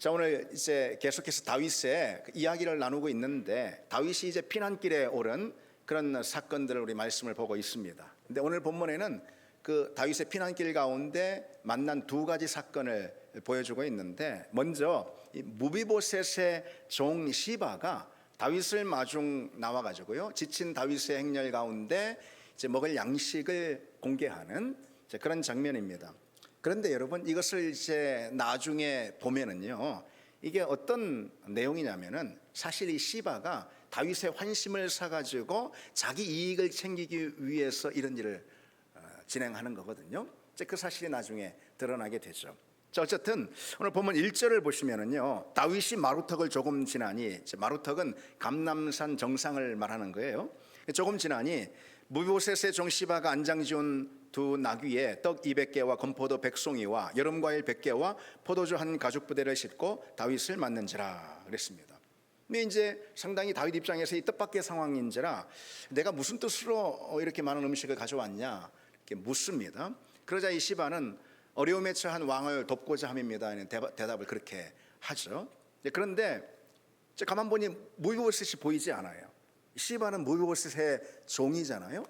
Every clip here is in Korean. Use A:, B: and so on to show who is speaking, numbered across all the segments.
A: 자, 오늘 이제 계속해서 다윗의 이야기를 나누고 있는데, 다윗이 이제 피난길에 오른 그런 사건들을 우리 말씀을 보고 있습니다. 근데 오늘 본문에는 그 다윗의 피난길 가운데 만난 두 가지 사건을 보여주고 있는데, 먼저 이 무비보셋의 종 시바가 다윗을 마중 나와 가지고요, 지친 다윗의 행렬 가운데 이제 먹을 양식을 공개하는 그런 장면입니다. 그런데 여러분, 이것을 이제 나중에 보면은요, 이게 어떤 내용이냐면은 사실 이 시바가 다윗의 환심을 사가지고 자기 이익을 챙기기 위해서 이런 일을 진행하는 거거든요. 그 사실이 나중에 드러나게 되죠. 자, 어쨌든 오늘 보면 1절을 보시면은요, 다윗이 마루턱을 조금 지나니, 마루턱은 감람산 정상을 말하는 거예요. 조금 지나니 무비보셋의 종 시바가 안장지운 두 나귀에 떡 200개와 건포도 100송이와 여름과일 100개와 포도주 한 가죽 부대를 싣고 다윗을 맞는지라 그랬습니다. 근데 이제 상당히 다윗 입장에서 이 뜻밖의 상황인지라 내가 무슨 뜻으로 이렇게 많은 음식을 가져왔냐 이렇게 묻습니다. 그러자 이 시바는 어려움에 처한 왕을 돕고자 함입니다. 대답을 그렇게 하죠. 그런데 가만 보니 무비보셋이 보이지 않아요. 시바는 무비보셋의 종이잖아요.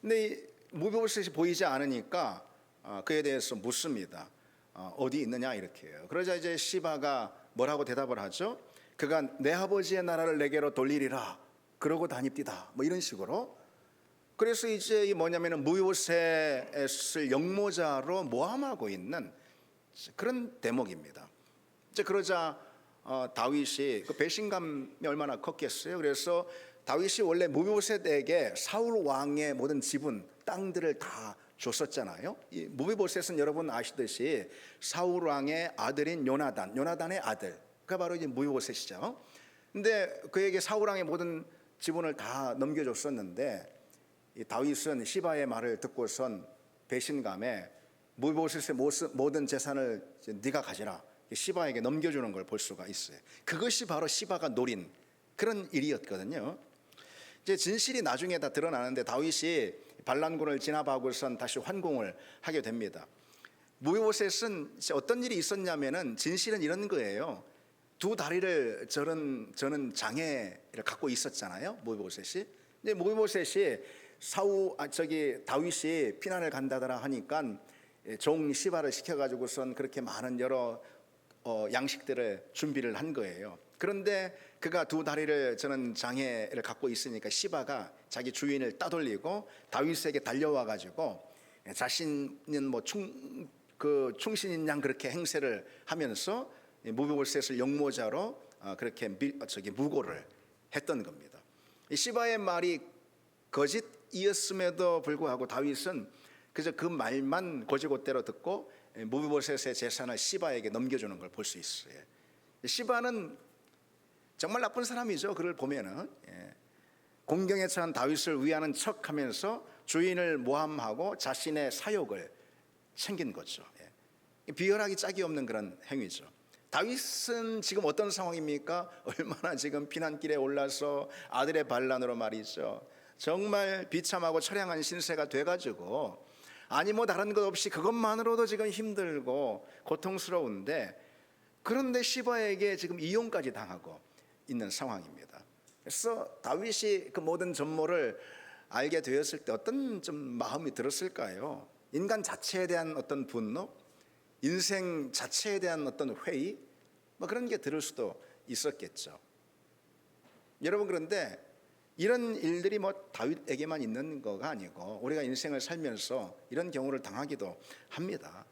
A: 근데 무비보셋이 보이지 않으니까 그에 대해서 묻습니다. 어디 있느냐 이렇게 해요. 그러자 이제 시바가 뭐라고 대답을 하죠? 그가 내 아버지의 나라를 내게로 돌리리라 그러고 다닙디다, 뭐 이런 식으로. 그래서 이제 이 뭐냐면은 무비보셋을 역모자로 모함하고 있는 그런 대목입니다. 이제 그러자 다윗이 그 배신감이 얼마나 컸겠어요. 그래서 다윗이 원래 무비보셋에게 사울 왕의 모든 지분, 땅들을 다 줬었잖아요. 이 무비보셋은 여러분 아시듯이 사울 왕의 아들인 요나단의 아들, 그가 바로 이제 무비보셋이죠. 근데 그에게 사울 왕의 모든 지분을 다 넘겨줬었는데, 이 다윗은 시바의 말을 듣고선 배신감에 무비보셋의 모든 재산을 네가 가지라, 시바에게 넘겨주는 걸 볼 수가 있어요. 그것이 바로 시바가 노린 그런 일이었거든요. 이제 진실이 나중에 다 드러나는데 다윗이 반란군을 진압하고선 다시 환공을 하게 됩니다. 무비보셋은 어떤 일이 있었냐면은 진실은 이런 거예요. 두 다리를 저는 장애를 갖고 있었잖아요. 무비보셋이. 이제 무비보셋이 다윗이 피난을 간다더라 하니까 종 시바를 시켜가지고선 그렇게 많은 여러 양식들을 준비를 한 거예요. 그런데 그가 두 다리를 저는 장애를 갖고 있으니까 시바가 자기 주인을 따돌리고 다윗에게 달려와 가지고 자신은 뭐 충신인 양 그렇게 행세를 하면서 무비보셋을 역모자로 그렇게 무고를 했던 겁니다. 시바의 말이 거짓이었음에도 불구하고 다윗은 그저 그 말만 곧이곧대로 듣고 무비보셋의 재산을 시바에게 넘겨주는 걸 볼 수 있어요. 시바는 정말 나쁜 사람이죠. 그를 보면은 공경에 처한 다윗을 위하는 척하면서 주인을 모함하고 자신의 사욕을 챙긴 거죠. 비열하기 짝이 없는 그런 행위죠. 다윗은 지금 어떤 상황입니까? 얼마나 지금 피난길에 올라서 아들의 반란으로 말이죠, 정말 비참하고 처량한 신세가 돼가지고 아니 뭐 다른 것 없이 그것만으로도 지금 힘들고 고통스러운데, 그런데 시바에게 지금 이용까지 당하고 있는 상황입니다. 그래서 다윗이 그 모든 전모를 알게 되었을 때 어떤 좀 마음이 들었을까요? 인간 자체에 대한 어떤 분노, 인생 자체에 대한 어떤 회의, 뭐 그런 게 들을 수도 있었겠죠. 여러분, 그런데 이런 일들이 뭐 다윗에게만 있는 거가 아니고 우리가 인생을 살면서 이런 경우를 당하기도 합니다.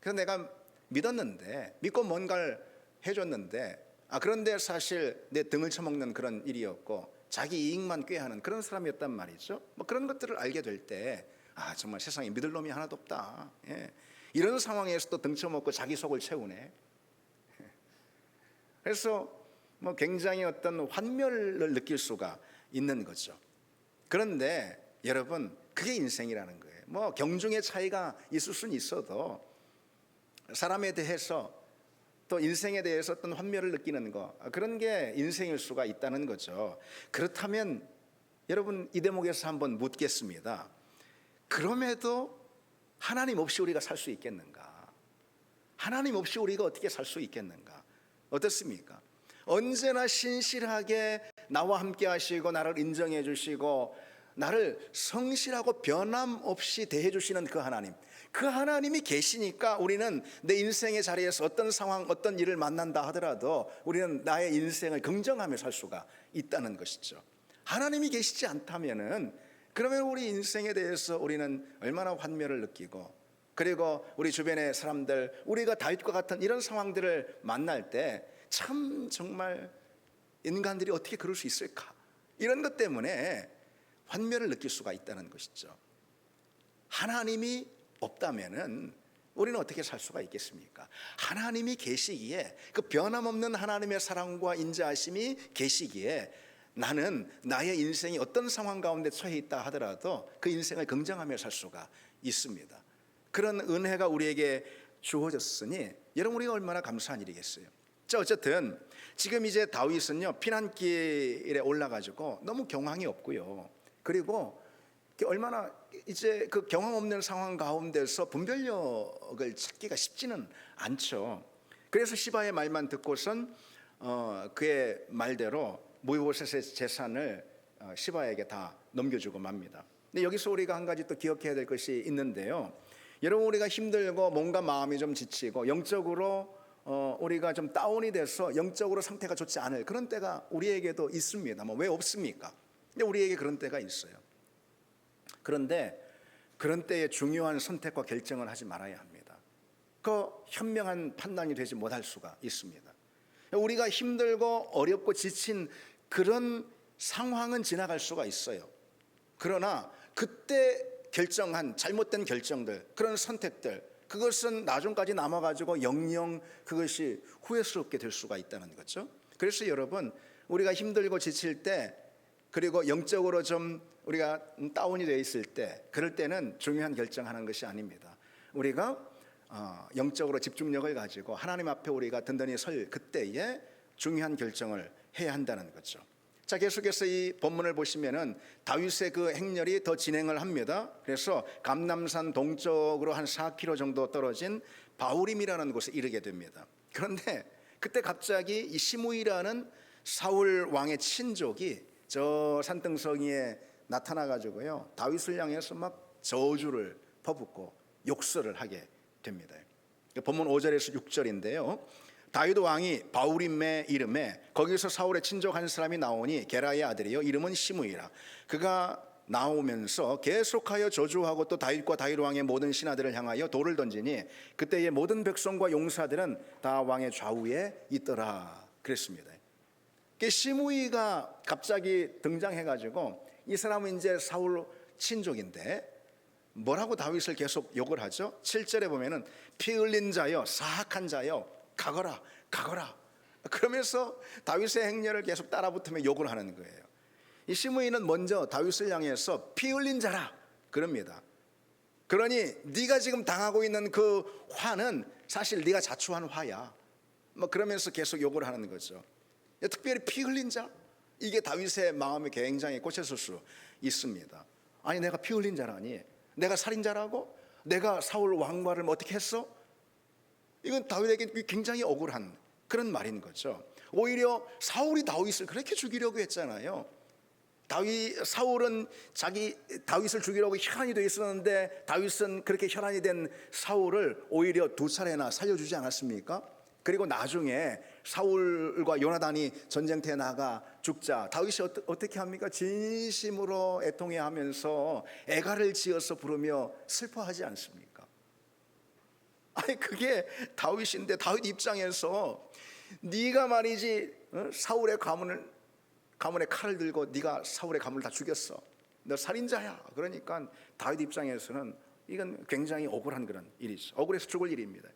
A: 그래서 내가 믿었는데, 믿고 뭔가를 해줬는데, 그런데 사실 내 등을 쳐먹는 그런 일이었고 자기 이익만 꾀하는 그런 사람이었단 말이죠. 뭐 그런 것들을 알게 될 때 정말 세상에 믿을 놈이 하나도 없다. 이런 상황에서도 등 쳐먹고 자기 속을 채우네. 그래서 뭐 굉장히 어떤 환멸을 느낄 수가 있는 거죠. 그런데 여러분, 그게 인생이라는 거예요. 뭐 경중의 차이가 있을 수는 있어도 사람에 대해서 또 인생에 대해서 어떤 환멸을 느끼는 거, 그런 게 인생일 수가 있다는 거죠. 그렇다면 여러분, 이 대목에서 한번 묻겠습니다. 그럼에도 하나님 없이 우리가 살 수 있겠는가? 하나님 없이 우리가 어떻게 살 수 있겠는가? 어떻습니까? 언제나 신실하게 나와 함께 하시고 나를 인정해 주시고 나를 성실하고 변함없이 대해 주시는 그 하나님, 그 하나님이 계시니까 우리는 내 인생의 자리에서 어떤 상황, 어떤 일을 만난다 하더라도 우리는 나의 인생을 긍정하며 살 수가 있다는 것이죠. 하나님이 계시지 않다면은 그러면 우리 인생에 대해서 우리는 얼마나 환멸을 느끼고, 그리고 우리 주변의 사람들, 우리가 다윗과 같은 이런 상황들을 만날 때 참 정말 인간들이 어떻게 그럴 수 있을까, 이런 것 때문에 환멸을 느낄 수가 있다는 것이죠. 하나님이 없다면은 우리는 어떻게 살 수가 있겠습니까? 하나님이 계시기에, 그 변함없는 하나님의 사랑과 인자하심이 계시기에 나는 나의 인생이 어떤 상황 가운데 처해 있다 하더라도 그 인생을 긍정하며 살 수가 있습니다. 그런 은혜가 우리에게 주어졌으니 여러분, 우리가 얼마나 감사한 일이겠어요. 자, 어쨌든 지금 이제 다윗은요, 피난길에 올라가지고 너무 경황이 없고요, 그리고 얼마나 이제 그 경황 없는 상황 가운데서 분별력을 찾기가 쉽지는 않죠. 그래서 시바의 말만 듣고선 그의 말대로 모이보셋의 재산을 시바에게 다 넘겨주고 맙니다. 근데 여기서 우리가 한 가지 또 기억해야 될 것이 있는데요, 여러분, 우리가 힘들고 뭔가 마음이 좀 지치고 영적으로 우리가 좀 다운이 돼서 영적으로 상태가 좋지 않을 그런 때가 우리에게도 있습니다. 왜 없습니까? 근데 우리에게 그런 때가 있어요. 그런데 그런 때에 중요한 선택과 결정을 하지 말아야 합니다. 그 현명한 판단이 되지 못할 수가 있습니다. 우리가 힘들고 어렵고 지친 그런 상황은 지나갈 수가 있어요. 그러나 그때 결정한 잘못된 결정들, 그런 선택들, 그것은 나중까지 남아가지고 영영 그것이 후회스럽게 될 수가 있다는 거죠. 그래서 여러분, 우리가 힘들고 지칠 때, 그리고 영적으로 좀 우리가 다운이 되어 있을 때, 그럴 때는 중요한 결정하는 것이 아닙니다. 우리가 영적으로 집중력을 가지고 하나님 앞에 우리가 든든히 설 그때에 중요한 결정을 해야 한다는 거죠. 자, 계속해서 이 본문을 보시면은 다윗의 그 행렬이 더 진행을 합니다. 그래서 감람산 동쪽으로 한 4km 정도 떨어진 바후림이라는 곳에 이르게 됩니다. 그런데 그때 갑자기 이 시므이라는 사울 왕의 친족이 저 산등성이에 나타나 가지고요, 다윗을 향해서 막 저주를 퍼붓고 욕설을 하게 됩니다. 본문 5절에서 6절인데요. 다윗 왕이 바후림에 이름에 거기서 사울의 친족 한 사람이 나오니 게라의 아들이요, 이름은 시므이라. 그가 나오면서 계속하여 저주하고 또 다윗과 다윗 왕의 모든 신하들을 향하여 돌을 던지니 그때의 모든 백성과 용사들은 다 왕의 좌우에 있더라 그랬습니다. 시므이가 갑자기 등장해가지고, 이 사람은 이제 사울 친족인데 뭐라고 다윗을 계속 욕을 하죠? 7절에 보면은 피 흘린 자여, 사악한 자여, 가거라 가거라, 그러면서 다윗의 행렬을 계속 따라붙으며 욕을 하는 거예요. 이 시므이는 먼저 다윗을 향해서 피 흘린 자라 그럽니다. 그러니 네가 지금 당하고 있는 그 화는 사실 네가 자초한 화야, 그러면서 계속 욕을 하는 거죠. 특별히 피 흘린 자, 이게 다윗의 마음에 굉장히 꽂혔을 수 있습니다. 아니, 내가 피 흘린 자라니? 내가 살인자라고? 내가 사울 왕과를 어떻게 했어? 이건 다윗에게 굉장히 억울한 그런 말인 거죠. 오히려 사울이 다윗을 그렇게 죽이려고 했잖아요. 사울은 다윗을 죽이려고 혈안이 되어 있었는데 다윗은 그렇게 혈안이 된 사울을 오히려 2차례나 살려주지 않았습니까? 그리고 나중에 사울과 요나단이 전쟁터에 나가 죽자 다윗이 어떻게 합니까? 진심으로 애통해하면서 애가를 지어서 부르며 슬퍼하지 않습니까? 아니, 그게 다윗인데 다윗 입장에서 네가 말이지 사울의 가문에 칼을 들고 네가 사울의 가문을 다 죽였어, 너 살인자야. 그러니까 다윗 입장에서는 이건 굉장히 억울한 그런 일이죠. 억울해서 죽을 일입니다.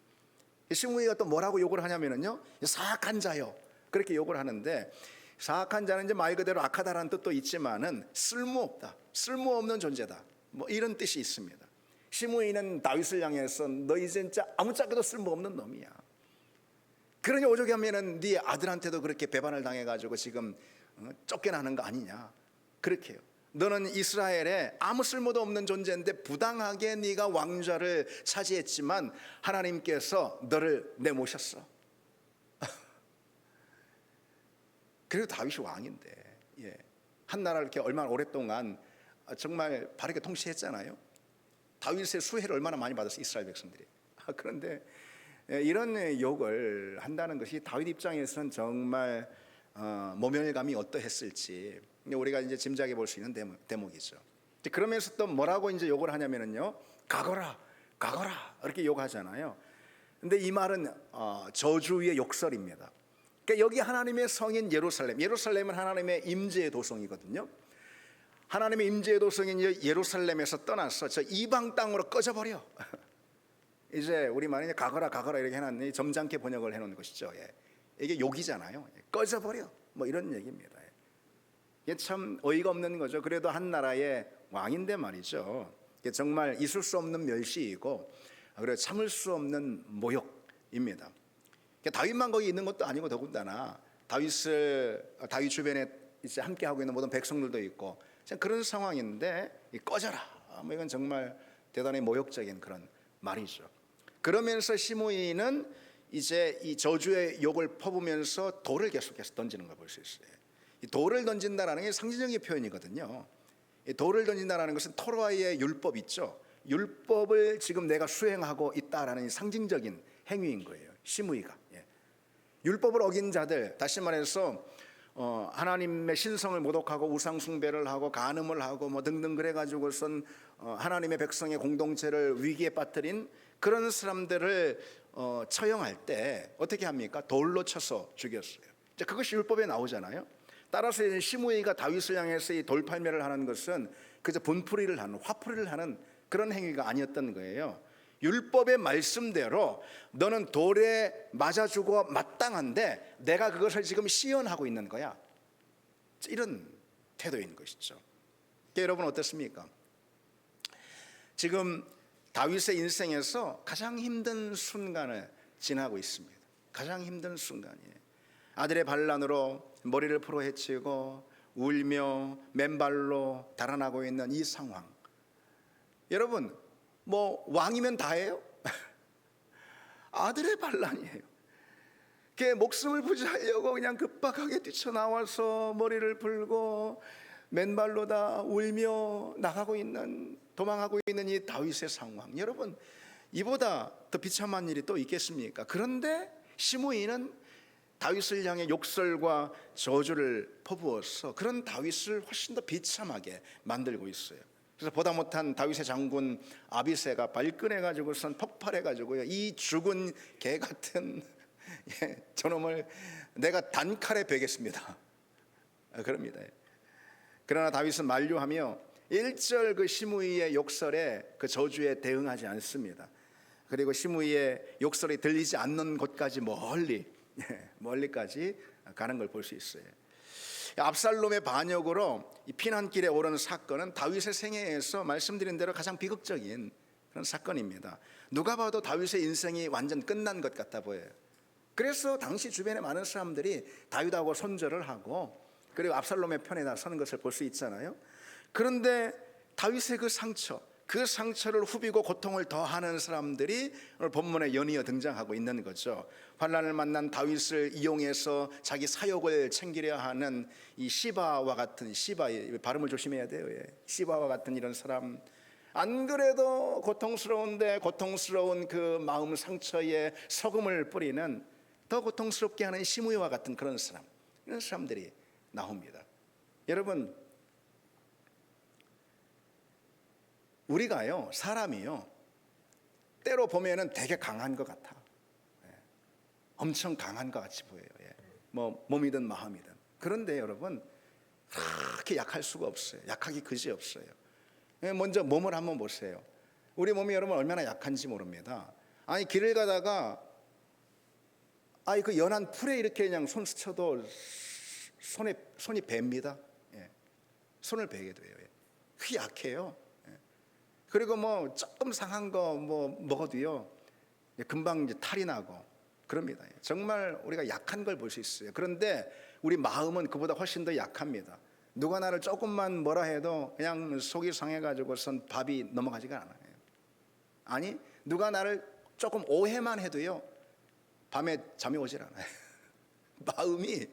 A: 시므이가 또 뭐라고 욕을 하냐면요, 사악한 자요, 그렇게 욕을 하는데, 사악한 자는 이제 말 그대로 악하다라는 뜻도 있지만은 쓸모없다, 쓸모없는 존재다, 이런 뜻이 있습니다. 시므이는 다윗을 향해서 너 이제 진짜 아무짝에도 쓸모없는 놈이야. 그러니 오죽하면은 네 아들한테도 그렇게 배반을 당해가지고 지금 쫓겨나는 거 아니냐, 그렇게 해요. 너는 이스라엘에 아무 쓸모도 없는 존재인데 부당하게 네가 왕좌를 차지했지만 하나님께서 너를 내모셨어. 그래도 다윗이 왕인데, 예. 한 나라를 이렇게 얼마나 오랫동안 정말 바르게 통치했잖아요. 다윗의 수혜를 얼마나 많이 받았어요, 이스라엘 백성들이. 그런데 이런 욕을 한다는 것이 다윗 입장에서는 정말 모멸감이 어떠했을지 우리가 이제 짐작해 볼 수 있는 대목이죠. 그러면서 또 뭐라고 이제 욕을 하냐면요, 가거라, 가거라 이렇게 욕하잖아요. 근데 이 말은 저주의 욕설입니다. 그러니까 여기 하나님의 성인 예루살렘, 예루살렘은 하나님의 임재의 도성이거든요. 하나님의 임재의 도성인 예루살렘에서 떠나서 저 이방 땅으로 꺼져버려. 이제 우리 말이 가거라 가거라 이렇게 해놨는데 점잖게 번역을 해놓은 것이죠. 예. 이게 욕이잖아요. 꺼져버려 뭐 이런 얘기입니다. 이게 참 어이가 없는 거죠. 그래도 한 나라의 왕인데 말이죠. 이게 정말 있을 수 없는 멸시이고 그리고 참을 수 없는 모욕입니다. 다윗만 거기 있는 것도 아니고 더군다나 다윗 주변에 이제 함께 하고 있는 모든 백성들도 있고 그런 상황인데 꺼져라. 뭐 이건 정말 대단히 모욕적인 그런 말이죠. 그러면서 시므이는 이제 이 저주의 욕을 퍼부면서 돌을 계속해서 던지는 걸 볼 수 있어요. 이 돌을 던진다라는 게 상징적인 표현이거든요. 이 돌을 던진다라는 것은 토라의 율법 있죠. 율법을 지금 내가 수행하고 있다라는 상징적인 행위인 거예요. 시므이가. 율법을 어긴 자들, 다시 말해서 하나님의 신성을 모독하고 우상 숭배를 하고 간음을 하고 뭐 등등 그래가지고선 하나님의 백성의 공동체를 위기에 빠뜨린 그런 사람들을 처형할 때 어떻게 합니까? 돌로 쳐서 죽였어요. 이제 그것이 율법에 나오잖아요. 따라서 이제 시므이가 다윗을 향해서 이 돌팔매를 하는 것은 그저 분풀이를 하는, 화풀이를 하는 그런 행위가 아니었던 거예요. 율법의 말씀대로 너는 돌에 맞아 죽어 마땅한데 내가 그것을 지금 시연하고 있는 거야. 이런 태도인 것이죠. 여러분 어떻습니까? 지금 다윗의 인생에서 가장 힘든 순간을 지나고 있습니다. 가장 힘든 순간이에요. 아들의 반란으로 머리를 풀어헤치고 울며 맨발로 달아나고 있는 이 상황. 여러분 뭐 왕이면 다예요? 아들의 반란이에요. 걔 목숨을 부지하려고 그냥 급박하게 뛰쳐나와서 머리를 풀고 맨발로 다 울며 나가고 있는, 도망하고 있는 이 다윗의 상황. 여러분 이보다 더 비참한 일이 또 있겠습니까? 그런데 시므이는 다윗을 향해 욕설과 저주를 퍼부어서 그런 다윗을 훨씬 더 비참하게 만들고 있어요. 그래서 보다 못한 다윗의 장군 아비새가 발끈해가지고선 폭발해가지고요, 이 죽은 개 같은 저놈을 내가 단칼에 베겠습니다. 그럽니다. 그러나 다윗은 만류하며 일절 그 시므이의 욕설에 그 저주에 대응하지 않습니다. 그리고 시므이의 욕설이 들리지 않는 곳까지 멀리까지 가는 걸 볼 수 있어요. 압살롬의 반역으로 이 피난길에 오르는 사건은 다윗의 생애에서 말씀드린 대로 가장 비극적인 그런 사건입니다. 누가 봐도 다윗의 인생이 완전 끝난 것 같아 보여요. 그래서 당시 주변의 많은 사람들이 다윗하고 손절을 하고 그리고 압살롬의 편에 서는 것을 볼 수 있잖아요. 그런데 다윗의 그 상처를 후비고 고통을 더하는 사람들이 오늘 본문에 연이어 등장하고 있는 거죠. 환난을 만난 다윗을 이용해서 자기 사욕을 챙기려 하는 이 시바와 같은, 시바 발음을 조심해야 돼요. 시바와 같은 이런 사람, 안 그래도 고통스러운데 고통스러운 그 마음 상처에 소금을 뿌리는 더 고통스럽게 하는 시므이와 같은 그런 사람, 이런 사람들이 나옵니다. 여러분 우리가요, 사람이요, 때로 보면은 되게 강한 것 같아. 엄청 강한 것 같이 보여요. 뭐 몸이든 마음이든. 그런데 여러분 그렇게 약할 수가 없어요. 약하기 그지없어요. 먼저 몸을 한번 보세요. 우리 몸이 여러분 얼마나 약한지 모릅니다. 아니 길을 가다가 그 연한 풀에 이렇게 그냥 손 스쳐도 손이 뵭니다. 손을 베게 돼요. 그게 약해요. 그리고 뭐 조금 상한 거 뭐 먹어도요 금방 이제 탈이 나고 그럽니다. 정말 우리가 약한 걸 볼 수 있어요. 그런데 우리 마음은 그보다 훨씬 더 약합니다. 누가 나를 조금만 뭐라 해도 그냥 속이 상해가지고선 밥이 넘어가지가 않아요. 아니 누가 나를 조금 오해만 해도요 밤에 잠이 오질 않아요. 마음이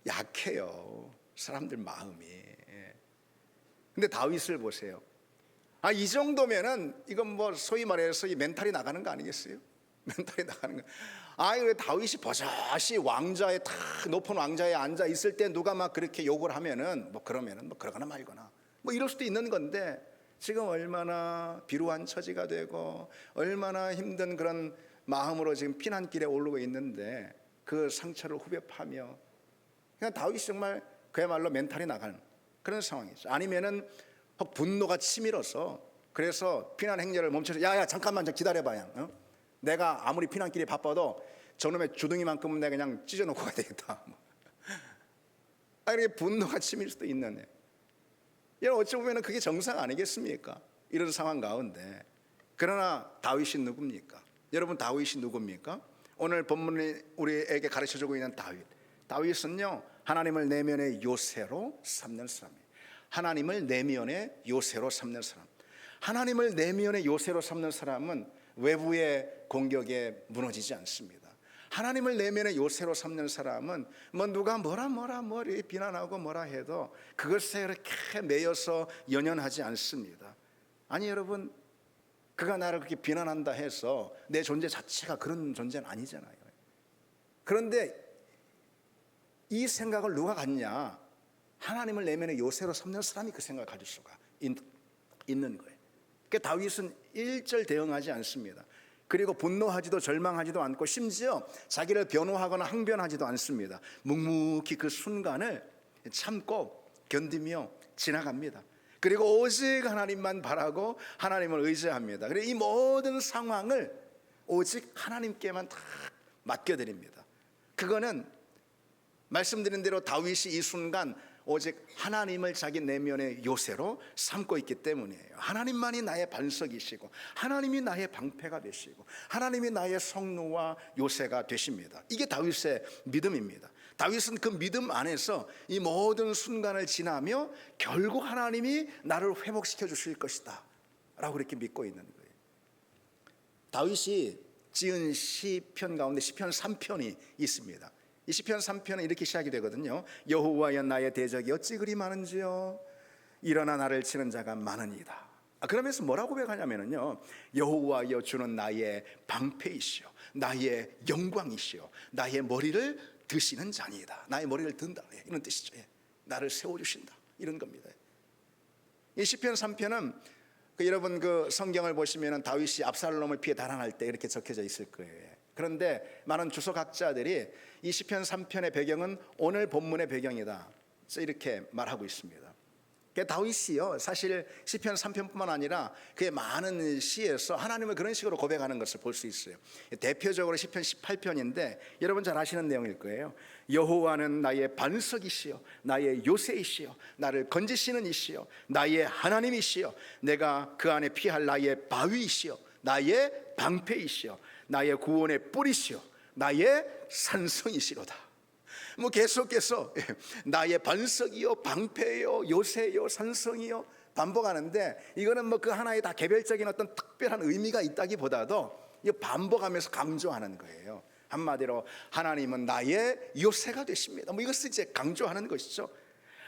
A: 약해요. 사람들 마음이. 예. 근데 다윗을 보세요. 이 정도면은 이건 뭐 소위 말해서 이 멘탈이 나가는 거 아니겠어요? 멘탈이 나가는 거. 왜 다윗이 버젓이 왕자에 탁 높은 왕자에 앉아 있을 때 누가 막 그렇게 욕을 하면은 뭐 그러면은 뭐 그러거나 말거나 뭐 이럴 수도 있는 건데, 지금 얼마나 비루한 처지가 되고 얼마나 힘든 그런 마음으로 지금 피난길에 오르고 있는데 그 상처를 후벼 파며, 그냥 다윗이 정말 그야말로 멘탈이 나가는 그런 상황이죠. 아니면은 분노가 치밀어서, 그래서 피난 행렬을 멈춰서 야야 잠깐만 좀 기다려봐야, 내가 아무리 피난길이 바빠도 저놈의 주둥이만큼은 내가 그냥 찢어놓고 가야 되겠다. 이렇게 분노가 치밀 수도 있는, 어찌 보면 그게 정상 아니겠습니까? 이런 상황 가운데. 그러나 다윗이 누굽니까? 여러분, 다윗이 누굽니까? 오늘 본문이 우리에게 가르쳐주고 있는 다윗은요, 하나님을 내면의 요새로 삼는 사람이에요. 하나님을 내면의 요새로 삼는 사람. 하나님을 내면의 요새로 삼는 사람은 외부의 공격에 무너지지 않습니다. 하나님을 내면의 요새로 삼는 사람은 뭐 누가 뭐라 비난하고 뭐라 해도 그것에 이렇게 매여서 연연하지 않습니다. 아니 여러분, 그가 나를 그렇게 비난한다 해서 내 존재 자체가 그런 존재는 아니잖아요. 그런데 이 생각을 누가 갖냐? 하나님을 내면의 요새로 삼는 사람이 그 생각을 가질 수가 있는 거예요. 그러니까 다윗은 일절 대응하지 않습니다. 그리고 분노하지도 절망하지도 않고 심지어 자기를 변호하거나 항변하지도 않습니다. 묵묵히 그 순간을 참고 견디며 지나갑니다. 그리고 오직 하나님만 바라고 하나님을 의지합니다. 그리고 이 모든 상황을 오직 하나님께만 다 맡겨드립니다. 그거는 말씀드린 대로 다윗이 이 순간 오직 하나님을 자기 내면의 요새로 삼고 있기 때문이에요. 하나님만이 나의 반석이시고 하나님이 나의 방패가 되시고 하나님이 나의 성루와 요새가 되십니다. 이게 다윗의 믿음입니다. 다윗은 그 믿음 안에서 이 모든 순간을 지나며 결국 하나님이 나를 회복시켜 주실 것이다 라고 이렇게 믿고 있는 거예요. 다윗이 지은 시편 가운데 시편 3편이 있습니다. 이 시편 3편은 이렇게 시작이 되거든요. 여호와여 나의 대적이 어찌 그리 많은지요, 일어나 나를 치는 자가 많으니이다. 그러면서 뭐라고 고백하냐면요, 여호와여 주는 나의 방패이시오, 나의 영광이시오, 나의 머리를 드시는 자니이다. 나의 머리를 든다, 이런 뜻이죠. 나를 세워주신다, 이런 겁니다. 이 시편 3편은 여러분 그 성경을 보시면 다윗이 압살롬을 피해 달아날 때 이렇게 적혀져 있을 거예요. 그런데 많은 주석학자들이 이 시편 3편의 배경은 오늘 본문의 배경이다, 이렇게 말하고 있습니다. 다윗이요, 사실 시편 3편뿐만 아니라 그의 많은 시에서 하나님을 그런 식으로 고백하는 것을 볼 수 있어요. 대표적으로 시편 18편인데 여러분 잘 아시는 내용일 거예요. 여호와는 나의 반석이시요 나의 요새이시요 나를 건지시는 이시요 나의 하나님이시요 내가 그 안에 피할 나의 바위이시요 나의 방패이시요 나의 구원의 뿌리시요 나의 산성이시로다. 뭐 계속해서 나의 반석이요 방패요 요새요 산성이요 반복하는데, 이거는 뭐 그 하나의 다 개별적인 어떤 특별한 의미가 있다기보다도 반복하면서 강조하는 거예요. 한마디로 하나님은 나의 요새가 되십니다. 뭐 이것을 이제 강조하는 것이죠.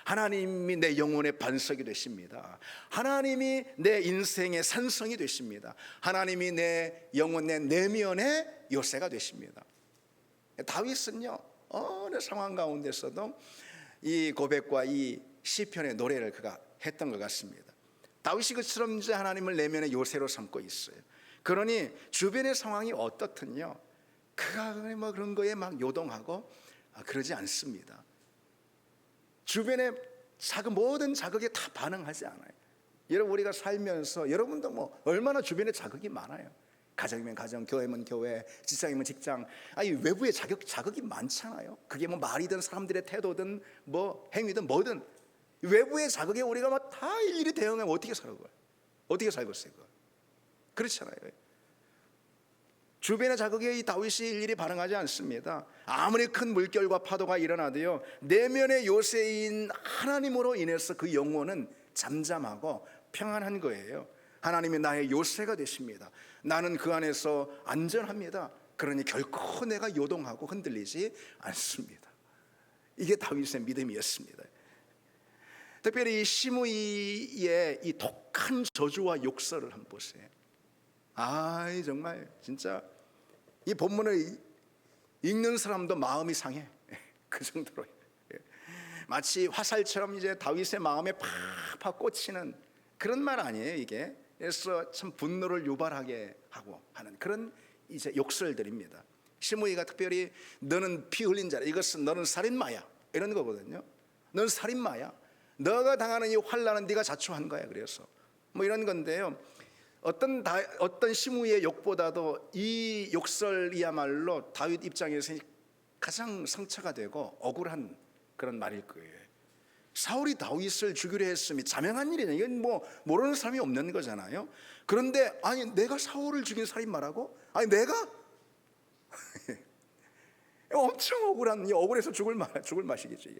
A: 하나님이 내 영혼의 반석이 되십니다. 하나님이 내 인생의 산성이 되십니다. 하나님이 내 영혼 내 내면의 요새가 되십니다. 다윗은요, 어느 상황 가운데서도 이 고백과 이 시편의 노래를 그가 했던 것 같습니다. 다윗이 그처럼 이제 하나님을 내면의 요새로 삼고 있어요. 그러니 주변의 상황이 어떻든요, 그가 뭐 그런 거에 막 요동하고 그러지 않습니다. 주변의 모든 자극에 다 반응하지 않아요. 여러분, 우리가 살면서 여러분도 뭐 얼마나 주변에 자극이 많아요. 가정이면 가정, 교회면 교회, 직장이면 직장. 외부의 자극이 많잖아요. 그게 뭐 말이든 사람들의 태도든 뭐 행위든 뭐든 외부의 자극에 우리가 막 다 일일이 대응하면 어떻게 살고 어떻게 살겠어요? 그렇잖아요. 주변의 자극에 이 다윗이 일일이 반응하지 않습니다. 아무리 큰 물결과 파도가 일어나도요, 내면의 요새인 하나님으로 인해서 그 영혼은 잠잠하고 평안한 거예요. 하나님이 나의 요새가 되십니다. 나는 그 안에서 안전합니다. 그러니 결코 내가 요동하고 흔들리지 않습니다. 이게 다윗의 믿음이었습니다. 특별히 이 시므이의 이 독한 저주와 욕설을 한번 보세요. 정말 진짜 이 본문을 읽는 사람도 마음이 상해. 그 정도로 마치 화살처럼 이제 다윗의 마음에 팍팍 꽂히는 그런 말 아니에요 이게. 그래서 참 분노를 유발하게 하고 하는 그런 이제 욕설들입니다. 시므이가 특별히 너는 피 흘린 자라, 이것은 너는 살인마야, 이런 거거든요. 너는 살인마야. 너가 당하는 이 환난은 네가 자초한 거야. 그래서 뭐 이런 건데요. 어떤 시므이의 욕보다도 이 욕설이야말로 다윗 입장에서 가장 상처가 되고 억울한 그런 말일 거예요. 사울이 다윗을 죽이려 했음이 자명한 일이냐, 이건 뭐 모르는 사람이 없는 거잖아요. 그런데 아니 내가 사울을 죽인 살인마라고? 아니 내가 엄청 억울한, 억울해서 죽을 맛이겠죠.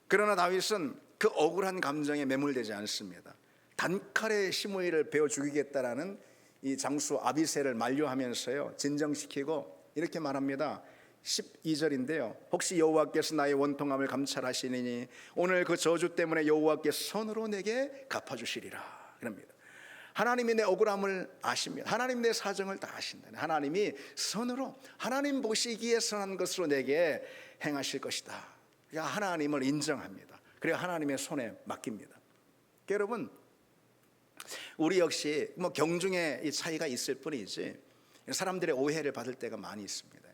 A: 그러나 다윗은 그 억울한 감정에 매몰되지 않습니다. 단칼에 시므이를 베어 죽이겠다라는 이 장수 아비새를 만류하면서요 진정시키고 이렇게 말합니다. 12절인데요. 혹시 여호와께서 나의 원통함을 감찰하시니 오늘 그 저주 때문에 여호와께서 선으로 내게 갚아주시리라. 그럽니다. 하나님이 내 억울함을 아십니다. 하나님 내 사정을 다 아신다. 하나님이 선으로, 하나님 보시기에 선한 것으로 내게 행하실 것이다. 그러니까 하나님을 인정합니다. 그리고 하나님의 손에 맡깁니다. 여러분, 우리 역시 뭐 경중의 차이가 있을 뿐이지 사람들의 오해를 받을 때가 많이 있습니다.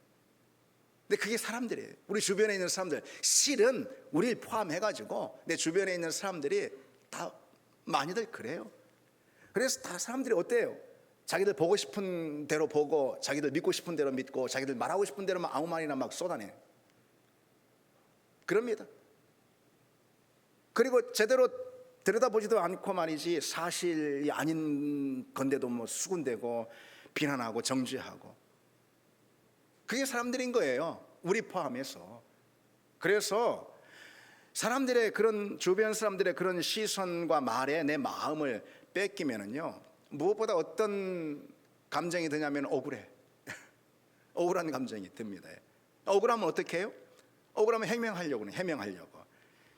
A: 근데 그게 사람들이에요. 우리 주변에 있는 사람들, 실은 우리를 포함해가지고 내 주변에 있는 사람들이 다 많이들 그래요. 그래서 다 사람들이 어때요? 자기들 보고 싶은 대로 보고, 자기들 믿고 싶은 대로 믿고, 자기들 말하고 싶은 대로 아무 말이나 막 쏟아내요. 그럽니다. 그리고 제대로 들여다보지도 않고 말이지, 사실이 아닌 건데도 뭐 수군대고 비난하고 정죄하고, 그게 사람들인 거예요. 우리 포함해서. 그래서 사람들의 그런, 주변 사람들의 그런 시선과 말에 내 마음을 뺏기면은요, 무엇보다 어떤 감정이 드냐면 억울해. 억울한 감정이 듭니다. 억울하면 어떻게 해요? 억울하면 해명하려고 해요. 해명하려고.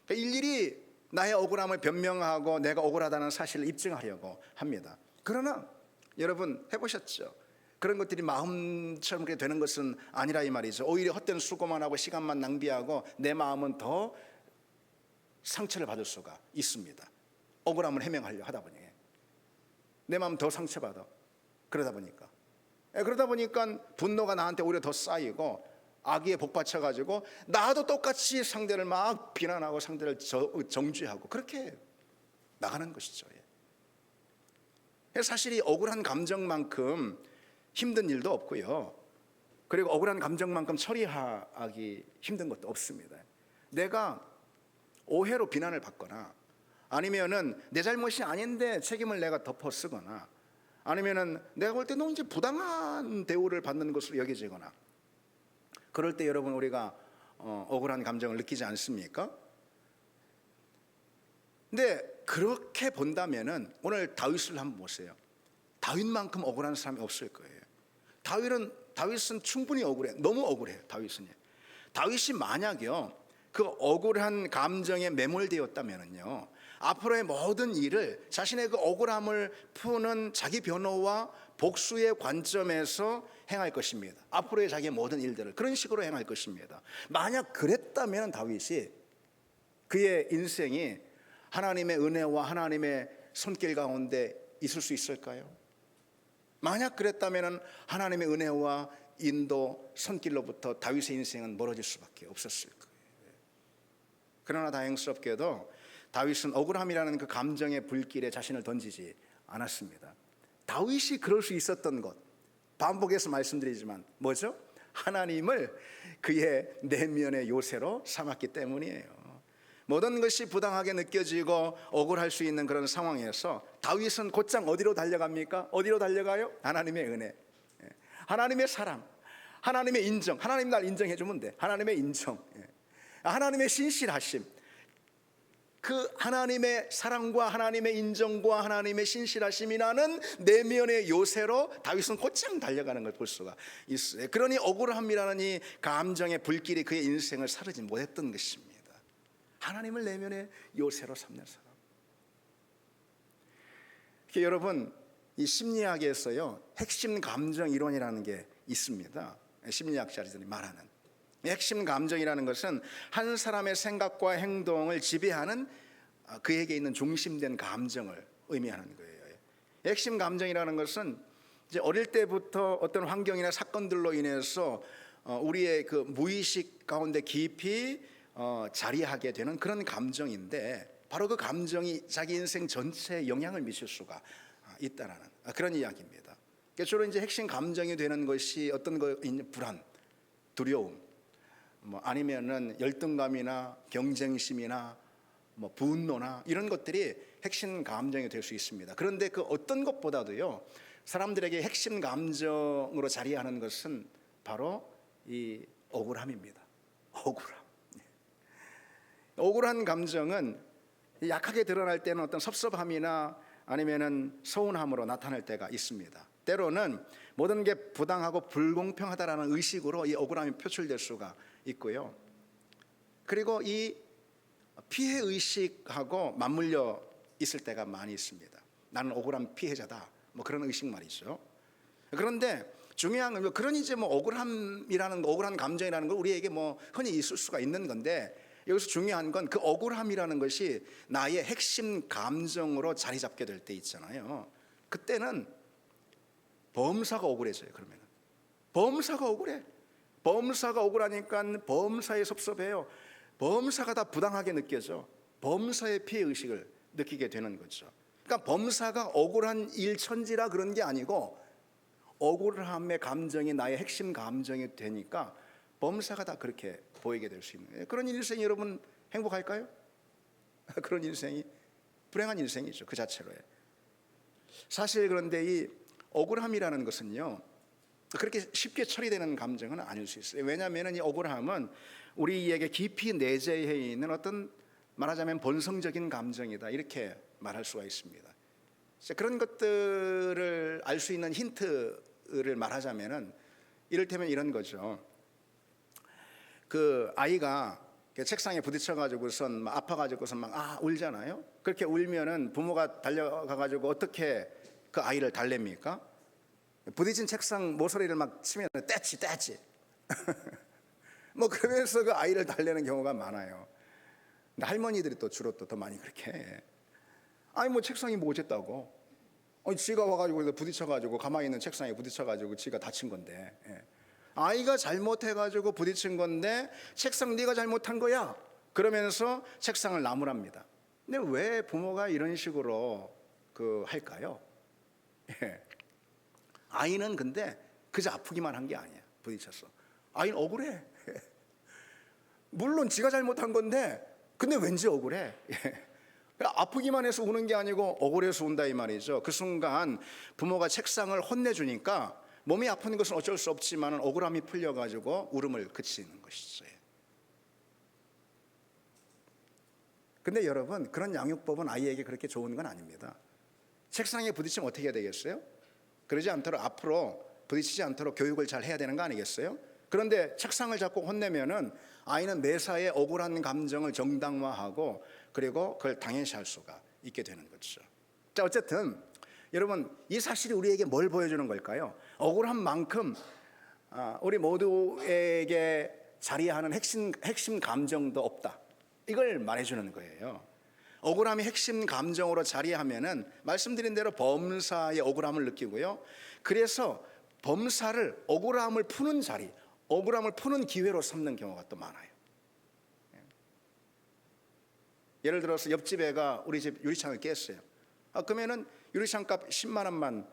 A: 그러니까 일일이 나의 억울함을 변명하고 내가 억울하다는 사실을 입증하려고 합니다. 그러나 여러분 해보셨죠? 그런 것들이 마음처럼 그렇게 되는 것은 아니라 이 말이죠. 오히려 헛된 수고만 하고 시간만 낭비하고 내 마음은 더 상처를 받을 수가 있습니다. 억울함을 해명하려 하다 보니 내 마음 더 상처받아. 그러다 보니까 분노가 나한테 오히려 더 쌓이고 악의에 복받쳐가지고 나도 똑같이 상대를 막 비난하고 상대를 정죄하고 그렇게 나가는 것이죠. 사실 이 억울한 감정만큼 힘든 일도 없고요. 그리고 억울한 감정만큼 처리하기 힘든 것도 없습니다. 내가 오해로 비난을 받거나 아니면은 내 잘못이 아닌데 책임을 내가 덮어 쓰거나 아니면은 내가 볼 때 너무 이제 부당한 대우를 받는 것으로 여겨지거나 그럴 때 여러분 우리가 억울한 감정을 느끼지 않습니까? 근데 그렇게 본다면은 오늘 다윗을 한번 보세요. 다윗만큼 억울한 사람이 없을 거예요. 다윗은 충분히 억울해. 너무 억울해요. 다윗이 만약요 그 억울한 감정에 매몰되었다면은요 앞으로의 모든 일을 자신의 그 억울함을 푸는 자기 변호와 복수의 관점에서 행할 것입니다. 앞으로의 자기의 모든 일들을 그런 식으로 행할 것입니다. 만약 그랬다면 다윗이 그의 인생이 하나님의 은혜와 하나님의 손길 가운데 있을 수 있을까요? 만약 그랬다면 하나님의 은혜와 인도 손길로부터 다윗의 인생은 멀어질 수밖에 없었을 거예요. 그러나 다행스럽게도 다윗은 억울함이라는 그 감정의 불길에 자신을 던지지 않았습니다. 다윗이 그럴 수 있었던 것, 반복해서 말씀드리지만 뭐죠? 하나님을 그의 내면의 요새로 삼았기 때문이에요. 모든 것이 부당하게 느껴지고 억울할 수 있는 그런 상황에서 다윗은 곧장 어디로 달려갑니까? 어디로 달려가요? 하나님의 은혜, 하나님의 사랑, 하나님의 인정. 하나님 날 인정해 주면 돼. 하나님의 인정, 하나님의 신실하심. 그 하나님의 사랑과 하나님의 인정과 하나님의 신실하심이라는 내면의 요새로 다윗은 곧장 달려가는 걸 볼 수가 있어요. 그러니 억울함이라는 이 감정의 불길이 그의 인생을 사르지 못했던 것입니다. 하나님을 내면의 요새로 삼는 사람. 여러분, 이 심리학에서요 핵심 감정 이론이라는 게 있습니다. 심리학자들이 말하는 핵심 감정이라는 것은 한 사람의 생각과 행동을 지배하는 그에게 있는 중심된 감정을 의미하는 거예요. 핵심 감정이라는 것은 이제 어릴 때부터 어떤 환경이나 사건들로 인해서 우리의 그 무의식 가운데 깊이 자리하게 되는 그런 감정인데, 바로 그 감정이 자기 인생 전체에 영향을 미칠 수가 있다라는 그런 이야기입니다. 주로 이제 핵심 감정이 되는 것이 어떤 거, 불안, 두려움, 아니면은 열등감이나 경쟁심이나 분노나 이런 것들이 핵심 감정이 될 수 있습니다. 그런데 그 어떤 것보다도요 사람들에게 핵심 감정으로 자리하는 것은 바로 이 억울함입니다. 억울한 감정은 약하게 드러날 때는 어떤 섭섭함이나 아니면은 서운함으로 나타날 때가 있습니다. 때로는 모든 게 부당하고 불공평하다라는 의식으로 이 억울함이 표출될 수가 있고요. 그리고 이 피해 의식하고 맞물려 있을 때가 많이 있습니다. 나는 억울한 피해자다, 그런 의식 말이죠. 그런데 중요한 건 그런 이제 억울함이라는 거, 억울한 감정이라는 걸 우리에게 흔히 있을 수가 있는 건데, 여기서 중요한 건 그 억울함이라는 것이 나의 핵심 감정으로 자리 잡게 될 때 있잖아요. 그때는 범사가 억울해져요. 그러면 범사가 억울해. 범사가 억울하니까 범사에 섭섭해요. 범사가 다 부당하게 느껴져. 범사의 피해 의식을 느끼게 되는 거죠. 그러니까 범사가 억울한 일천지라 그런 게 아니고, 억울함의 감정이 나의 핵심 감정이 되니까 범사가 다 그렇게 보이게 될 수 있는 거예요. 그런 인생이 여러분 행복할까요? 그런 인생이 불행한 인생이죠, 그 자체로요. 사실 그런데 이 억울함이라는 것은요 그렇게 쉽게 처리되는 감정은 아닐 수 있어요. 왜냐하면 이 억울함은 우리에게 깊이 내재해 있는 어떤, 말하자면 본성적인 감정이다, 이렇게 말할 수가 있습니다. 그런 것들을 알 수 있는 힌트를 말하자면은 이를테면 이런 거죠. 그 아이가 책상에 부딪혀가지고선 아파가지고선 울잖아요. 그렇게 울면은 부모가 달려가가지고 어떻게 그 아이를 달랩니까? 부딪힌 책상 모서리를 치면 떼치 그러면서 그 아이를 달래는 경우가 많아요. 근데 할머니들이 또 주로 더 많이 그렇게 해. 아니 책상이 뭐 어쨌다고? 지가 와가지고 부딪혀가지고 가만히 있는 책상에 부딪혀가지고 지가 다친 건데, 아이가 잘못해가지고 부딪힌 건데 책상 네가 잘못한 거야 그러면서 책상을 나무랍니다. 근데 왜 부모가 이런 식으로 할까요? 아이는 근데 그저 아프기만 한 게 아니야. 부딪혔어. 아이는 억울해. 물론 지가 잘못한 건데 근데 왠지 억울해. 아프기만 해서 우는 게 아니고 억울해서 운다 이 말이죠. 그 순간 부모가 책상을 혼내주니까 몸이 아픈 것은 어쩔 수 없지만 억울함이 풀려가지고 울음을 그치는 것이죠. 근데 여러분, 그런 양육법은 아이에게 그렇게 좋은 건 아닙니다. 책상에 부딪히면 어떻게 해야 되겠어요? 그러지 않도록 앞으로 부딪히지 않도록 교육을 잘 해야 되는 거 아니겠어요? 그런데 책상을 잡고 혼내면은 아이는 매사에 억울한 감정을 정당화하고 그리고 그걸 당연시할 수가 있게 되는 거죠. 자, 어쨌든 여러분, 이 사실이 우리에게 뭘 보여주는 걸까요? 억울한 만큼 우리 모두에게 자리하는 핵심 감정도 없다, 이걸 말해주는 거예요. 억울함이 핵심 감정으로 자리하면은 말씀드린 대로 범사의 억울함을 느끼고요. 그래서 범사를 억울함을 푸는 자리, 억울함을 푸는 기회로 삼는 경우가 또 많아요. 예를 들어서 옆집 애가 우리 집 유리창을 깼어요. 그러면은 유리창 값 10만 원만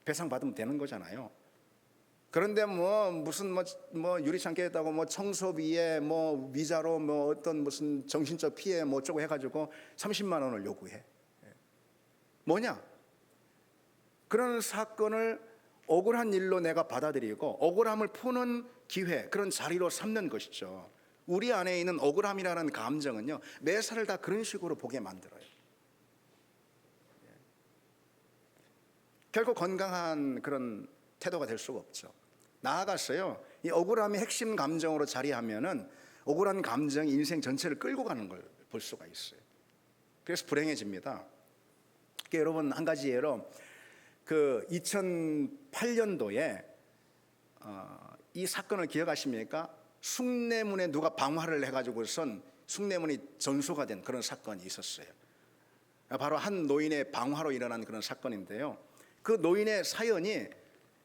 A: 배상 받으면 되는 거잖아요. 그런데 무슨 유리창 깼다고 청소비에 위자료 어떤 무슨 정신적 피해 어쩌고 해가지고 30만 원을 요구해. 뭐냐? 그런 사건을 억울한 일로 내가 받아들이고 억울함을 푸는 기회, 그런 자리로 삼는 것이죠. 우리 안에 있는 억울함이라는 감정은요, 매사를 다 그런 식으로 보게 만들어요. 결코 건강한 그런 태도가 될 수가 없죠. 나아갔어요, 이 억울함이 핵심 감정으로 자리하면은 억울한 감정이 인생 전체를 끌고 가는 걸 볼 수가 있어요. 그래서 불행해집니다. 그러니까 여러분, 한 가지 예로 그 2008년도에 이 사건을 기억하십니까? 숭례문에 누가 방화를 해가지고선 숭례문이 전소가 된 그런 사건이 있었어요. 바로 한 노인의 방화로 일어난 그런 사건인데요, 그 노인의 사연이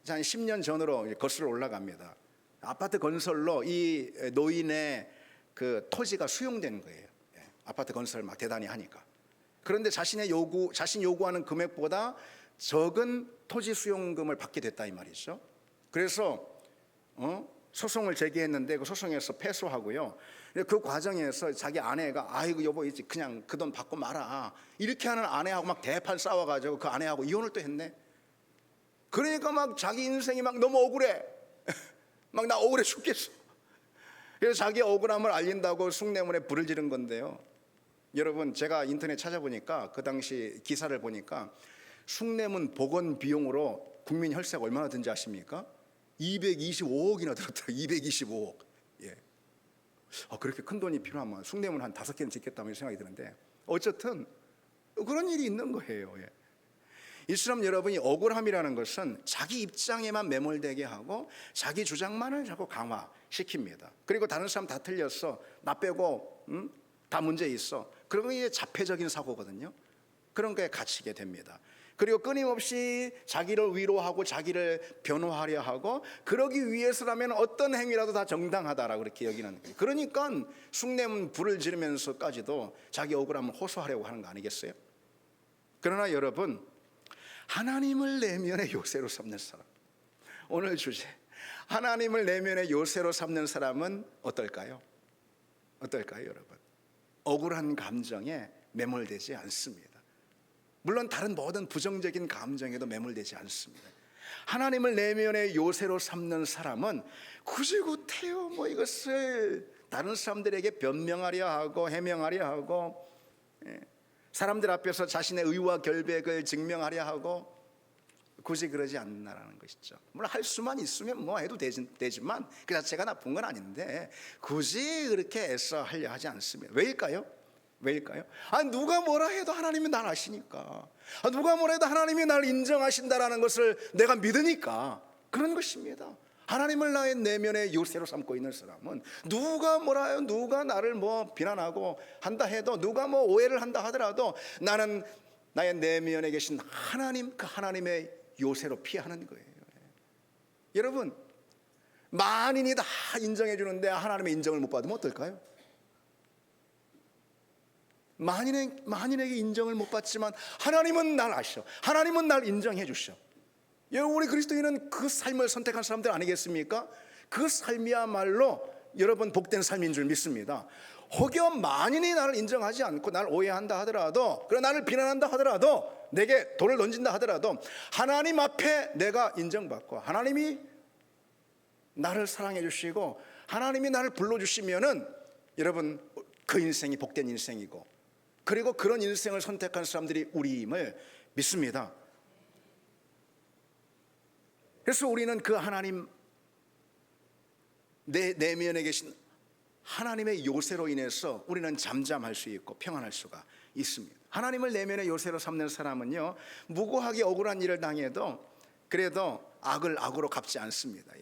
A: 한 10년 전으로 거슬러 올라갑니다. 아파트 건설로 이 노인의 그 토지가 수용된 거예요. 아파트 건설을 막 대단히 하니까. 그런데 자신이 요구하는 금액보다 적은 토지 수용금을 받게 됐다 이 말이죠. 그래서 소송을 제기했는데 그 소송에서 패소하고요. 그 과정에서 자기 아내가 아이고 여보 이제 그냥 그 돈 받고 말아, 이렇게 하는 아내하고 막 대판 싸워가지고 그 아내하고 이혼을 또 했네. 그러니까 막 자기 인생이 막 너무 억울해. 막 나 억울해 죽겠어. 그래서 자기 억울함을 알린다고 숭례문에 불을 지른 건데요, 여러분, 제가 인터넷 찾아보니까 그 당시 기사를 보니까 숭례문 복원 비용으로 국민 혈세가 얼마나 든지 아십니까? 225억이나 들었더라고요. 225억. 예. 그렇게 큰 돈이 필요하면 숭례문 한 5개는 짓겠다는 생각이 드는데, 어쨌든 그런 일이 있는 거예요. 예. 이처럼 여러분이 억울함이라는 것은 자기 입장에만 매몰되게 하고 자기 주장만을 자꾸 강화시킵니다. 그리고 다른 사람 다 틀렸어, 나 빼고 다 문제 있어. 그런 게 자폐적인 사고거든요. 그런 거에 갇히게 됩니다. 그리고 끊임없이 자기를 위로하고 자기를 변호하려 하고, 그러기 위해서라면 어떤 행위라도 다 정당하다라고 그렇게 여기는 거예요. 그러니까 숭례문 불을 지르면서까지도 자기 억울함을 호소하려고 하는 거 아니겠어요? 그러나 여러분, 하나님을 내면의 요새로 삼는 사람, 오늘 주제, 하나님을 내면의 요새로 삼는 사람은 어떨까요? 어떨까요, 여러분? 억울한 감정에 매몰되지 않습니다. 물론 다른 모든 부정적인 감정에도 매몰되지 않습니다. 하나님을 내면의 요새로 삼는 사람은 구지구태여 뭐 이것을 다른 사람들에게 변명하려 하고 해명하려 하고, 사람들 앞에서 자신의 의와 결백을 증명하려 하고 굳이 그러지 않는다는 것이죠. 물론 할 수만 있으면 뭐 해도 되지만 그 자체가 나쁜 건 아닌데 굳이 그렇게 애써 하려 하지 않습니다. 왜일까요? 왜일까요? 누가 뭐라 해도 하나님이 날 아시니까, 누가 뭐라 해도 하나님이 날 인정하신다라는 것을 내가 믿으니까 그런 것입니다. 하나님을 나의 내면의 요새로 삼고 있는 사람은 누가 뭐라 해요, 누가 나를 뭐 비난하고 한다 해도, 누가 뭐 오해를 한다 하더라도 나는 나의 내면에 계신 하나님, 그 하나님의 요새로 피하는 거예요. 여러분, 만인이 다 인정해 주는데 하나님의 인정을 못 받으면 어떨까요? 만인에게 인정을 못 받지만 하나님은 날 아셔, 하나님은 날 인정해 주셔. 여러분, 우리 그리스도인은 그 삶을 선택한 사람들 아니겠습니까? 그 삶이야말로 여러분 복된 삶인 줄 믿습니다. 혹여 만인이 나를 인정하지 않고 나를 오해한다 하더라도, 그리고 나를 비난한다 하더라도, 내게 돌을 던진다 하더라도 하나님 앞에 내가 인정받고 하나님이 나를 사랑해 주시고 하나님이 나를 불러주시면은 여러분 그 인생이 복된 인생이고, 그리고 그런 인생을 선택한 사람들이 우리임을 믿습니다. 그래서 우리는 그 하나님, 내 내면에 계신 하나님의 요새로 인해서 우리는 잠잠할 수 있고 평안할 수가 있습니다. 하나님을 내면의 요새로 삼는 사람은요, 무고하게 억울한 일을 당해도 그래도 악을 악으로 갚지 않습니다.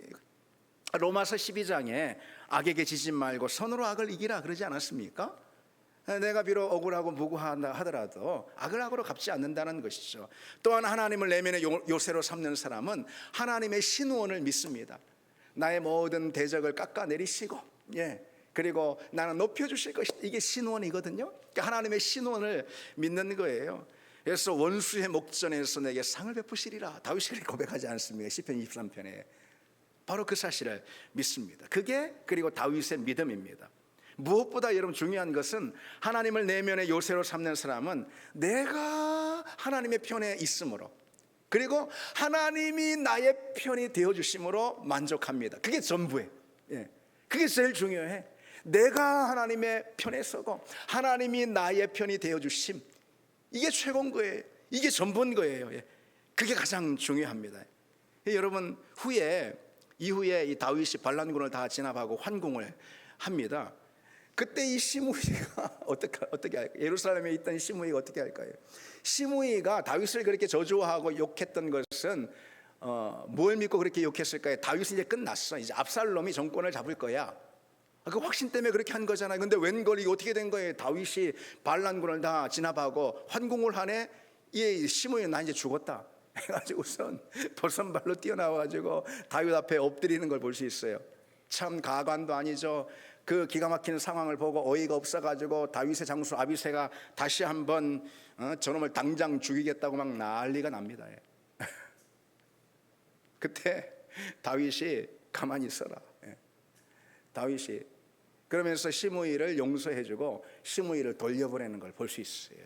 A: 로마서 12장에 악에게 지지 말고 선으로 악을 이기라 그러지 않았습니까? 내가 비록 억울하고 무고하다 하더라도 악을 악으로 갚지 않는다는 것이죠. 또한 하나님을 내면의 요새로 삼는 사람은 하나님의 신원을 믿습니다. 나의 모든 대적을 깎아내리시고, 그리고 나는 높여주실 것이다. 이게 신원이거든요. 그러니까 하나님의 신원을 믿는 거예요. 그래서 원수의 목전에서 내게 상을 베푸시리라 다윗이 고백하지 않습니까? 시편 23편에. 바로 그 사실을 믿습니다. 그게 그리고 다윗의 믿음입니다. 무엇보다 여러분 중요한 것은 하나님을 내면의 요새로 삼는 사람은 내가 하나님의 편에 있으므로, 그리고 하나님이 나의 편이 되어주심으로 만족합니다. 그게 전부예요. 그게 제일 중요해. 내가 하나님의 편에 서고 하나님이 나의 편이 되어주심, 이게 최고인 거예요. 이게 전부인 거예요. 그게 가장 중요합니다. 여러분, 이후에 이 다윗이 반란군을 다 진압하고 환궁을 합니다. 그때 이 시므이가 어떻게 할까요? 예루살렘에 있던 시므이가 어떻게 할까요? 시므이가 다윗을 그렇게 저주하고 욕했던 것은 뭘 믿고 그렇게 욕했을까요? 다윗이 이제 끝났어. 이제 압살롬이 정권을 잡을 거야. 그 확신 때문에 그렇게 한 거잖아요. 근데 웬걸 이게 어떻게 된 거예요? 다윗이 반란군을 다 진압하고 환궁을 하네. 이 시므이는 나 이제 죽었다 해가지고선 버선발로 뛰어나와가지고 다윗 앞에 엎드리는 걸 볼 수 있어요. 참 가관도 아니죠. 그 기가 막힌 상황을 보고 어이가 없어가지고 다윗의 장수 아비새가 다시 한번 저놈을 당장 죽이겠다고 막 난리가 납니다. 그때 다윗이 가만히 있어라. 다윗이 그러면서 시므이를 용서해주고 시므이를 돌려보내는 걸 볼 수 있어요.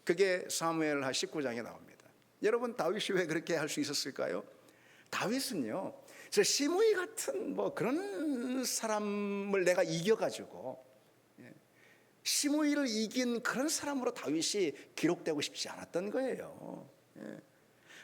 A: 그게 사무엘하 19장에 나옵니다. 여러분, 다윗이 왜 그렇게 할 수 있었을까요? 다윗은요, 저 시므이 같은 뭐 그런 사람을 내가 이겨가지고 시므이를 이긴 그런 사람으로 다윗이 기록되고 싶지 않았던 거예요.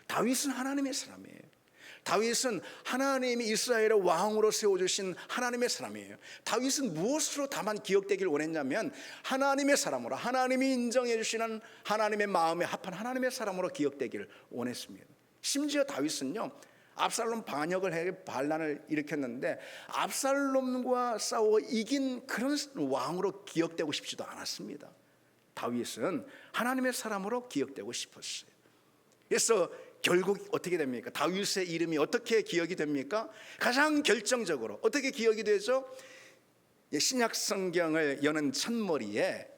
A: 다윗은 하나님의 사람이에요. 다윗은 하나님이 이스라엘의 왕으로 세워주신 하나님의 사람이에요. 다윗은 무엇으로 다만 기억되길 원했냐면 하나님의 사람으로, 하나님이 인정해 주시는 하나님의 마음에 합한 하나님의 사람으로 기억되기를 원했습니다. 심지어 다윗은요, 압살롬 반역을 해 반란을 일으켰는데 압살롬과 싸워 이긴 그런 왕으로 기억되고 싶지도 않았습니다. 다윗은 하나님의 사람으로 기억되고 싶었어요. 그래서 결국 어떻게 됩니까? 다윗의 이름이 어떻게 기억이 됩니까? 가장 결정적으로 어떻게 기억이 되죠? 신약 성경을 여는 첫머리에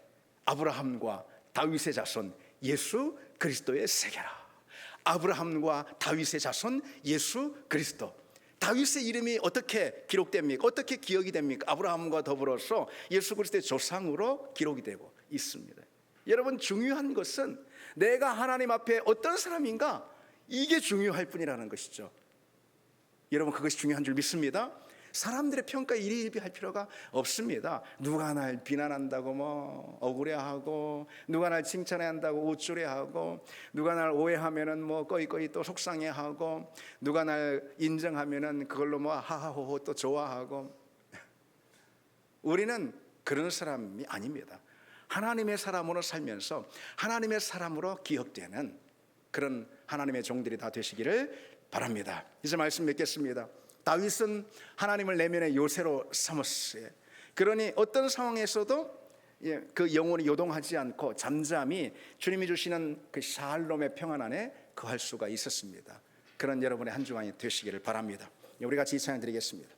A: 아브라함과 다윗의 자손 예수 그리스도의 세계라. 아브라함과 다윗의 자손 예수 그리스도. 다윗의 이름이 어떻게 기록됩니까? 어떻게 기억이 됩니까? 아브라함과 더불어서 예수 그리스도의 조상으로 기록이 되고 있습니다. 여러분, 중요한 것은 내가 하나님 앞에 어떤 사람인가, 이게 중요할 뿐이라는 것이죠. 여러분, 그것이 중요한 줄 믿습니다. 사람들의 평가에 일희일비할 필요가 없습니다. 누가 날 비난한다고 뭐 억울해하고, 누가 날 칭찬한다고 우쭐해하고, 누가 날 오해하면은 뭐 꺼이꺼이 또 속상해하고, 누가 날 인정하면은 그걸로 뭐 하하호호 또 좋아하고. 우리는 그런 사람이 아닙니다. 하나님의 사람으로 살면서 하나님의 사람으로 기억되는 그런 하나님의 종들이 다 되시기를 바랍니다. 이제 말씀 맺겠습니다. 다윗은 하나님을 내면의 요새로 삼았어요. 그러니 어떤 상황에서도 그 영혼이 요동하지 않고 잠잠히 주님이 주시는 그 샬롬의 평안 안에 거할 수가 있었습니다. 그런 여러분의 한 주간이 되시기를 바랍니다. 우리 같이 찬양 드리겠습니다.